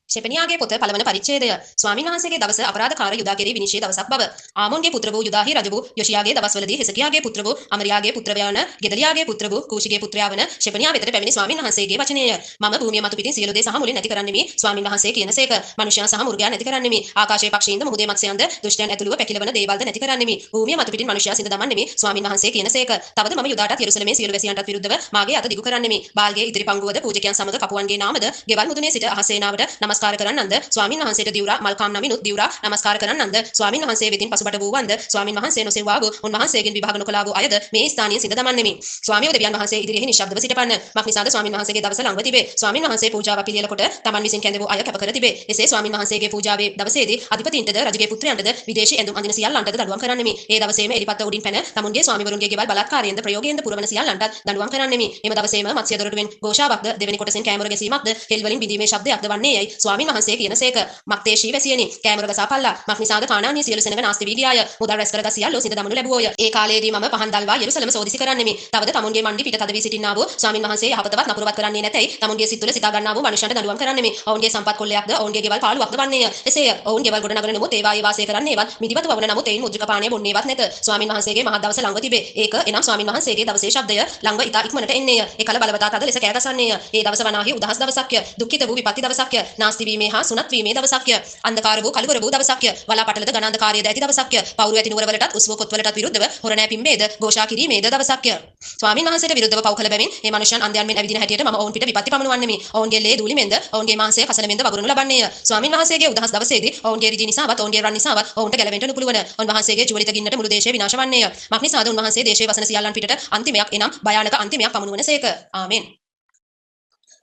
ශෙපනියාගේ පොත පළවන පරිච්ඡේදය ස්වාමීන් වහන්සේගේ දවස අපරාධකාර යුදා කෙරෙහි විනිශ්චය දවසක් බව. ආමොන්ගේ පුත්‍ර වූ යුදාහි රජ වූ යොෂියාගේ දවස්වලදී හෙසකියාගේ පුත්‍ර වූ අමරියාගේ පුත්‍රයා වන ගෙදලියාගේ පුත්‍ර වූ කූෂිගේ පුත්‍රයා වන ශෙපනියා වෙතට පැමිණි ස්වාමීන් වහන්සේගේ වචනය. මම භූමිය මතු පිටින් සියලු දේ සහ මුලින් නැති කරන්නෙමි ස්වාමීන් වහන්සේ කියනසේක. මනුෂ්‍යයන් සහ මුර්ගයන් නැති කරන්නෙමි. ආකාශයේ පක්ෂීන්ද මුහුදේ මත්ස්‍යයන්ද දුෂ්ටයන් ඇතුළුව පැකිලවන දේවල්ද නැති කරන්නෙමි. භූමිය මතු පිටින් මනුෂ්‍යයා සිඳ දමන්නෙමි ස්වාමීන් වහන්සේ කියනසේක. තවද මම යුදාටත් යෙරුසලමේ සියලු වැසියන්ටත් විරුද්ධව මාගේ අත දිගු කරන්නෙමි. බාල්ගේ ඉදිරි පංගුවද පූජකයන් සමග කපුවන්ගේ නාමද ගෙවල් මුදුනේ සිට අහසේනාවට නමස්කාර කරන්නන්ද ස්වාමීන් වහන්සේට දිවුරා මල්කාම් නමිනුත් දිවුරා නමස්කාර කරන්නන්ද ස්වාමීන් වහන්සේ වෙතින් පසුබට වූවන්ද ස්වාමීන් වහන්සේ නොසෙව්වා වූ උන්වහන්සේගෙන් විභාග නොකළා වූ අයද මේ ස්ථානයේ සිඳ දමන්නෙමි. ස්වාමියෝ දෙවියන් වහන්සේ ඉදිරියේ නිශ්ශබ්දව සිටපන්න. මක්නිසාද ස්වාමීන් වහන්සේගේ දවස ළඟව තිබේ. ස්වාමීන් වහන්සේ පූජාවක් පිළියෙල කොට තමන් විසින් කැඳ වූ අය කැප කර තිබේ. එසේ ස්වාමීන් වහන්සේගේ පූජාවේ දවසේදී අධිපතින්ටද රජගේ පුත්‍රයන්ටද විදේශී ඇඳුම් අඳින සියල්ලන්ටද දඬුවම් කරන්නෙමි. ඒ දවසේම එලිපත්ත උඩින් පැන තමුන්ගේ ස්වාමිවරුන්ගේ ගෙවල් බලාත්කාරයෙන්ද ප්‍රයෝගයෙන්ද පුරවන සියල්ලන්ටත් දඬුවම් කරන්නෙමි. එම දවසේම මත්ස්‍ය දොරටුවෙන් ഘോഷාවක්ද දෙවෙනි කොටසෙන් කෑමර ගැසීමක්ද හෙල් වලින් බිඳීමේ ශබ්දයක්ද වන්නේ යයි ස්වාමීන් වහන්සේ කියනසේක. මක්තේශී වැසියනි කෑමර ගසාපල්ලා මක්නිසාද කානානී සියලු සෙනඟ නාස්ති වී ගියාය. මුදල් රැස් කරගත් සියල්ලෝ සිඳ දමනු ලැබුවෝය. ඒ කාලයේදී මම පහන් දල්වා යෙරුසලම සෝදිසි කරන්නෙමි. තවද තමුන්ගේ මණ්ඩි පිට තද වී සිටින්නා වූ ස්වාමීන් වහන්සේ යහපතවත් නපුරවත් කරන්නේ නැතයි තමුන්ගේ සිත් තුළ සිතා ගන්නා වූ මනුෂ්‍යයන්ට දඬුවම් කරන්නෙමි. ඔවුන්ගේ සම්පත් කොල්ලයක්ද ඔවුන්ගේ ගෙවල් පාළුවක්ද වන්නේය. එසේය ඔවුන් ගෙවල් ගොඩ නගන නමුත් ඒවායේ වාසය කරන්නේවත් මිදිවතු වවන නමුත් එයින් මුද්‍රික පානය බොන්නේවත් නැත. ස්වාමීන් වහන්සේගේ මහත් දවස ළඟව තිබේ. ඒක එනම් ස්වාමීන් වහන්සේගේ දවසේ ශබ්දය ළඟ ඉතා ඉක්මනට එන්නේය. එකල බලවතා තද ලෙස කෑ ගසන්නේය. ඒ දවස වනාහි උදහස් දවසක්ය. දුක්ඛිත වූ විපත්ති දවසක්ය. නාස්ති වීමේ හා සුනත් වීමේ දවසක්ය. අන්ධකාර වූ කලවර වූ දවසක්ය. වලාපටලද ගණාන්ධකාරයේද ඇති දවසක්ය. පවුරු ඇති නුවරවලටත් උස්ව කොත්වලටත් විරුද්ධව හොරණෑ පිම්බේද ഘോഷා කිරීමේද දවසක්ය. ස්වාමීන් වහන්සේට විරුද්ධව පව් කළ බැවින් මේ මනුෂ්‍යයන් අන්ධයන් මෙන් ඇවිදින හැටියට මම ඔවුන් පිට විපත්ති පමුණුවන්නෙමි. ඔවුන්ගේ ලේ දූලි මෙන්ද ඔවුන්ගේ මාංශය කසල මෙන්ද වගුරුණු ලබන්නේය. ස්වාමීන් වහන්සේගේ උදහස් දවසේදී ඔවුන්ගේ ඍජු නිසාවත් ඔවුන්ගේ රන් නිසාවත් ඔවුන්ට ගැලවෙන්නට නුපුළුවන. උන්වහන්සේගේ ජුවලිත ගින්නට මුළු දේශය විනාශ වන්නේය. මක්නිසාද උන්වහන්සේ දේශයේ වසන සියල්ලන් පිටට අන්තිමයක් එනම් භයානක අන්තිමයක් පමුණුවනසේක. ආමෙන්.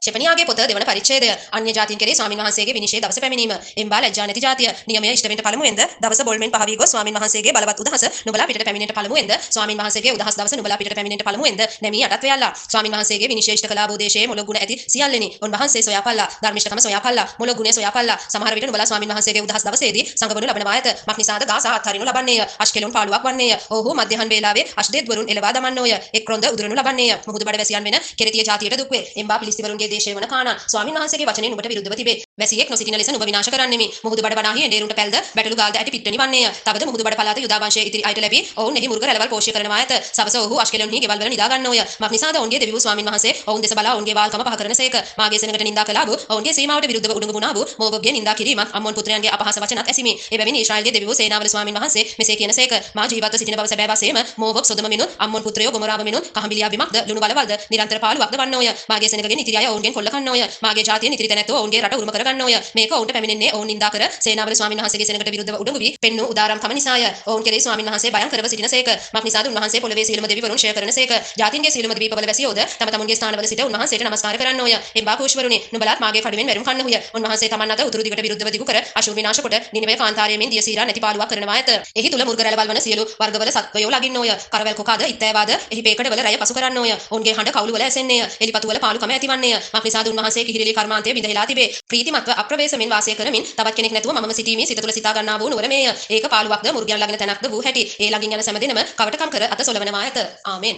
ශෙපනියාගේ පොත දෙවන පරිච්ඡේදය අන්‍ය ජාතීන් කෙරේ ස්වාමීන් වහන්සේගේ විනිශ්චය දවස පැමිණීම. එම්බා ලැජ්ජා නැති ජාතිය නියමය ඉෂ්ට වෙන්න පළමුවෙන්ද දවස බොල්මෙන් පහවී ගොස් ස්වාමීන් වහන්සේගේ බලවත් උදහස නුඹලා පිටට පැමිණෙන්න පළමුවෙන්ද ස්වාමීන් වහන්සේගේ උදහස් දවස නුඹලා පිටට පැමිණෙන්න පළමුවෙන්ද නැමී යටත් වේයල්ලා. ස්වාමීන් වහන්සේගේ විනිශ්චය ඉෂ්ට කළා වූ දේශයේ මොළොක් ගුණ ඇති සියල්ලෙනි උන්වහන්සේ සොයාපල්ලා. ධර්මිෂ්ඨකම සොයාපල්ලා. මොළොක් ගුණය සොයාපල්ලා. සමහර විට නුඹලා ස්වාමීන් වහන්සේගේ උදහස් දවසේදී සංගවනු ලබන වායත මක්නිසාද ගාසා අත්හරිනු ලබන්නේය. අෂ්කෙලොන් පාළුවක් වන්නේය. ඔහු මධ්‍යහන් වේලාවේ අෂ්ඩේත් වරුන් එළවා දමන්නෝය. එක් රොන්ද උදුරනු ලබන්නේය. මුහුදු බඩ වැසියන් වෙන කෙරෙතිය ජාතියට දුක් වේ. එම්බා පිලිස්තිවරුන්ගේ දේශය වන කානා ස්වාමීන් වහන්සේගේ වචනේ නුඹට විරුද්ධව තිබේ. වැසියෙක් නොසිටින ලෙස නුඹ විනාශ කරන්නෙමි. මුහුදු බඩ වනාහි එඬේරුන්ට පැල්ද බැටළු ගාල්ද ඇති පිට්ටනි වන්නේය. තවද මුහුදු බඩ පළාත යුදා වංශයේ ඉතිරි අයට ලැබී ඔවුන් එහි මුර්ග රැළවල් පෝෂ්‍ය කරනවා ඇත. සවස ඔහු අෂ්කෙලොන්හි ගෙවල් වල නිදා ගන්නෝය. මක්නිසාද ඔවුන්ගේ දෙවි වූ ස්වාමීන් වහන්සේ ඔවුන් දෙස බලා ඔවුන්ගේ වාල්කම පහ කරනසේක. මාගේ සෙනඟට නින්දා කළා වූ ඔවුන්ගේ සීමාවට විරුද්ධව උඩඟු වුණා වූ මෝගොග්ගේ නින්දා කිරීමත් අම්මොන් පුත්‍රයන්ගේ අපහාස වචනත් ඇසිමි. එබැවින් ඊශ්‍රායල්ගේ දෙවි වූ සේනාවල ස්වාමීන් වහන්සේ මෙසේ කියනසේක. මා ජීවත්ව සිටින බව සැබෑ වශයෙන්ම මෝගොග් සොදම මිනුත් අම්මොන් පුත්‍රයෝ ගොමොරාව මිනුත් කහඹිලියා බිමක්ද ලුණු බලවල්ද නිරන්තර පාළුවක්ද වන්නෝය. මාගේ සෙනඟගෙන් ඉතිරි අය ඔවුන්ගෙන් කොල්ල කන්නෝය. මාගේ ජාතියෙන් ඉතිරි තැනැත්තෝ ඔවුන්ගේ රට උරුම කරගන්නෝය. මේක ඔවුන්ට පැමිණෙන්නේ ඔවුන් නින්දා කර සේනාවල ස්වාමීන් වහන්සේගේ සෙනඟට විරුද්ධව උඩඟු වී පෙන්නු උදාරම්කම නිසාය. ඔවුන් කෙරෙහි ස්වාමීන් වහන්සේ බයං කරව සිටිනසේක. මක්නිසාද උන්වහන්සේ පොළවේ සියලුම දෙවිවරුන් ෂය කරනසේක. ජාතින්ගේ සියලුම ද්වීපවල වැසියෝද තම තමුන්ගේ ස්ථානවල සිට උන්වහන්සේට නමස්කාර කරන්නෝය. එම්බා කුෂ්වරුනි නුඹලාත් මාගේ කඩුවෙන් වැරුම් කන්නහුය. උන්වහන්සේ තමන් අත උතුරු දිගට විරුද්ධව දිගු කර අශුර් විනාශ කොට නිනිවේ කාන්තාරයේ මෙන් දියසීරා නැති පාළුවක් කරනවා ඇත. එහි තුල මුර්ග රැළවල් වන සියලු වර්ගවල සත්වයෝ ලගින්නෝය. කරවැල් කොකාද ඉත්තෑවාද එහි පේකඩ වල රැය පසු කරන්නෝය. ඔවුන්ගේ හඬ කවුළු වල ඇසෙන්නේය. එලිපතු වල පාළුකම ඇතිවන්නේය. මක්නිසාද උන්වහන්සේ කිහිරිලි කර්මාන්තයේ බිඳහිලා තිබේ. ප්‍රීතිමත්ව අප්‍රවේශමෙන් වාසය කරමින් තවත් කෙනෙක් නැතුව මම සිටීමේ සිත තුළ සිතා ගන්නා වූ නුවර මේය. ඒක පාළුවක්ද මුර්ගයන් ළඟින තැනක්ද වූ හැටි. ඒ ළඟින් යන සෑම දිනම කවටකම් කර අත සොලවනවා ඇත. ආමෙන්.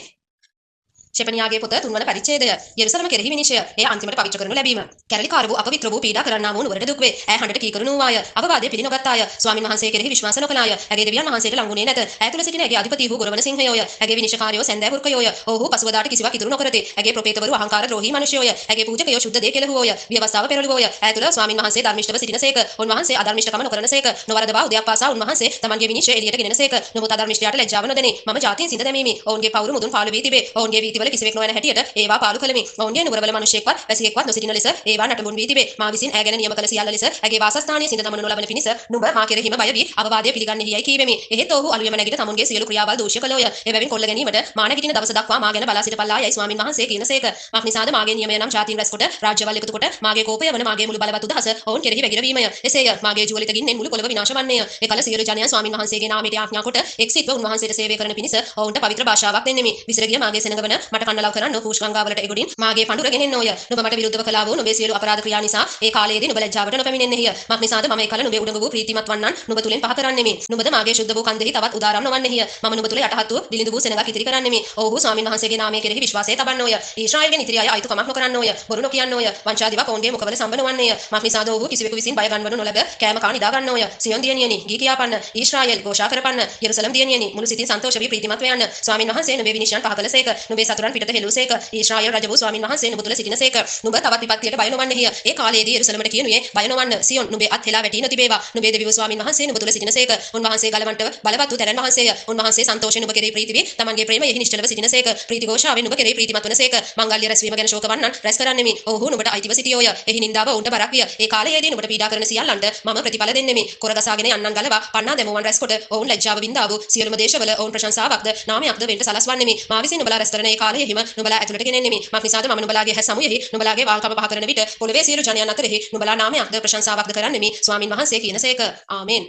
ශෙපනියාගේ පොත තුන්වන පරිච්ඡේදය යෙරුසලම කෙරෙහි විනිශ්චය. එය අන්තිමට පවිත්‍ර කරනු ලැබීම. කැරලිකාර වූ අපවිත්‍ර වූ පීඩා කරන්නා වූ නුවරට දුක් වේ. ඈ හඬට කීකරු වූවාය. අවවාදයේ පිළිනොගත්තාය. ස්වාමීන් වහන්සේ කෙරෙහි විශ්වාස නොකළාය. ඇගේ දෙවියන් වහන්සේට ලංගුනේ නැත. ඈ තුල සිටින ඇගේ අධිපති වූ ගොරවන සිංහයෝය. ඇගේ විනිශ්චයකාරයෝ සැන්දෑ වෘකයෝය. ඔහු පසුවදාට කිසිවක් ඉතුරු නොකරති. ඇගේ ප්‍රොපේතවරු අහංකාර ද්‍රෝහී මිනිසයෝය. ඇගේ පූජකයෝ ශුද්ධ දේ කෙලහුවෝය. ව්‍යවස්ථාව පෙරළුවෝය. ඈ තුල ස්වාමීන් වහන්සේ ධර්මිෂ්ඨව සිටිනසේක. උන්වහන්සේ අධර්මිෂ්ඨකම නොකරනසේක. නොවරදවා උදයක් පාසා උන්වහන්සේ තමන්ගේ විනිශ්චය එළියට ගෙනෙනසේක. නමුත් අධර්මිෂ්ඨයාට ලැජ්ජාව නොදෙනි. මම ජාතීන් සිඳ දැමීමි. ඔවුන්ගේ පවුරු මුදුන් පාළු වී තිබේ. ඔවුන්ගේ වීතිවල කිසිවෙක් නොවන හැටියට ඒවා පාළු කළමි. ඔවුන්ගේ නුවරවල මිනිසෙක්වත් වැසියෙක්වත් නොසිටින ලෙස ඒවා නටබුන් වී තිබේ. මා විසින් ඈ ගැන නියම කළ සියල්ල ලෙස ඇගේ වාසස්ථානයේ සිඳ දමනු ලබන පිණිස නුඹ මා කෙරෙහිම බය වී අවවාදය පිළිගන්නේ යයි කීවෙමි. එහෙත් ඔහු අලුයම නැගිට තමුන්ගේ සියලු ක්‍රියාවල් දූෂ්‍ය කළෝය. එබැවින් කොල්ල ගැනීමට මා නැගිටින දවස දක්වා මා ගැන බලා සිටපල්ලා යයි ස්වාමීන් වහන්සේ කියනසේක. මක්නිසාද මාගේ නියමය නම් ජාතීන් රැස් කොට රාජ්‍යවල් එකතු කොට මාගේ කෝපය වන මාගේ මුළු බලවත් උදහස ඔවුන් කෙරෙහි වැගිරවීමය. එසේය මාගේ ජුවලිත ගින්නෙන් මුළු පොළව විනාශ වන්නේය. එකල සියලු ජනයන් ස්වාමීන් වහන්සේගේ නාමයට ආඥා කොට එක්සිත්ව උන්වහන්සේට සේවය කරන පිණිස ඔවුන්ට පවිත්‍ර භාෂාවක් දෙන්නෙමි. විසිර ගිය මාගේ සෙනඟ වන මට කන්න ලව් කරන්න කූෂ් ගංගාවලට එගොඩින් මාගේ පඳුර ගෙනෙන්නෝය. නුඹ මට විරුද්ධව කළා වූ නුඹේ සියලු අපරාධ ක්‍රියා නිසා ඒ කාලයේදී නුඹ ලැජ්ජාවට නොපැමිණෙන්නේය. මක් නිසාද මම ඒ කල නුඹේ උඩඟු වූ ප්‍රීතිමත් වන්නන් නුඹ තුලින් පහ කරන්නෙමි. නුඹද මාගේ ශුද්ධ වූ කන්දෙහි තවත් උදාරම් නොවන්නේය. මම නුඹ තුල යටහත් වූ දිලිඳු වූ සෙනඟක් ඉතිරි කරන්නෙමි. ඔව්හු ස්වාමීන් වහන්සේගේ නාමය කෙරෙහි විශ්වාසය තබන්නෝය. ඊශ්‍රායෙල්ගේ නිතිරිය අය අයිතු කමක් නොකරන්නෝය. බොරු නොකියන්නෝය. වංචාදිවක් ඔවුන්ගේ මුඛවල සම්බන වන්නේය. මක් නිසාද ඔව්හු කිසිවෙකු විසින් බය ගන්වනු නොලැබ කෑම කා නිදා ගන්නෝය. සියොන් දියණියනි ගී කියාපන්න. ඊශ්‍රායෙල් ഘോഷා කරපන්න. යෙරුසලම් දියණියනි මුළු සිතින් සන්තෝෂ වී ප්‍රීතිමත් වයන්න. ස්වාමීන් වහන්සේ නුඹේ විනිශ්චයන් පහ කළසේක. නුඹේ සතුරන් පිටත හෙළුසේක. ඊශ්‍රායෙල් රජ වූ ස්වාමීන් වහන්සේ නුඹ තුල සිටිනසේක. නුඹ තවත් විපත්තියට බය නොවන්නේය. ඒ කාලයේදී යෙරුසලමට කියනුයේ බය නොවන්න. සියොන් නුඹේ අත් හෙලා වැටී නොතිබේවා. නුඹේ දෙවියෝ ස්වාමීන් වහන්සේ නුඹ තුල සිටිනසේක. උන්වහන්සේ ගලවන්ට බලවත් වූ තැරැන් වහන්සේය. උන්වහන්සේ සන්තෝෂයෙන් නුඹ කෙරෙහි ප්‍රීති වී තමන්ගේ ප්‍රේමයෙහි නිශ්චලව සිටිනසේක. ප්‍රීති ഘോഷාවෙන් නුඹ කෙරෙහි ප්‍රීතිමත් වනසේක. මංගල්‍ය රැස්වීම ගැන ශෝක වන්නන් රැස් කරන්නෙමි. ඔව්හු නුඹට අයිතිව සිටියෝය. එහි නින්දාව උන්ට බරක් විය. ඒ කාලයේදී නුඹට පීඩා කරන සියල්ලන්ට මම ප්‍රතිඵල දෙන්නෙමි. කොරගසාගෙන යන්නන් ගලවා පන්නා දැමුවන් රැස් කොට ඔවුන් ලැජ්ජාව වින්දා වූ සියලුම දේශවල ඔවුන් ප්‍රශංසාවක්ද නාමයක්ද වෙන්ට සලස්වන්නෙමි. මා විසින් නුඹලා රැස් කරන ඒ කාලයෙහිම නුඹලා ඇතුළට ගෙනෙන්නෙමි. මක් නිසාද මම නුඹලාගේ හැස් සමුයෙහි නුඹලාගේ වාල්කම පහ කරන විට පොළවේ සියලු ජනයන් අතරෙහි නුඹලා නාමයක්ද ප්‍රශංසාවක්ද කරන්නෙමි. ස්වාමින් වහන්සේ කියනසේක. ආමේන්.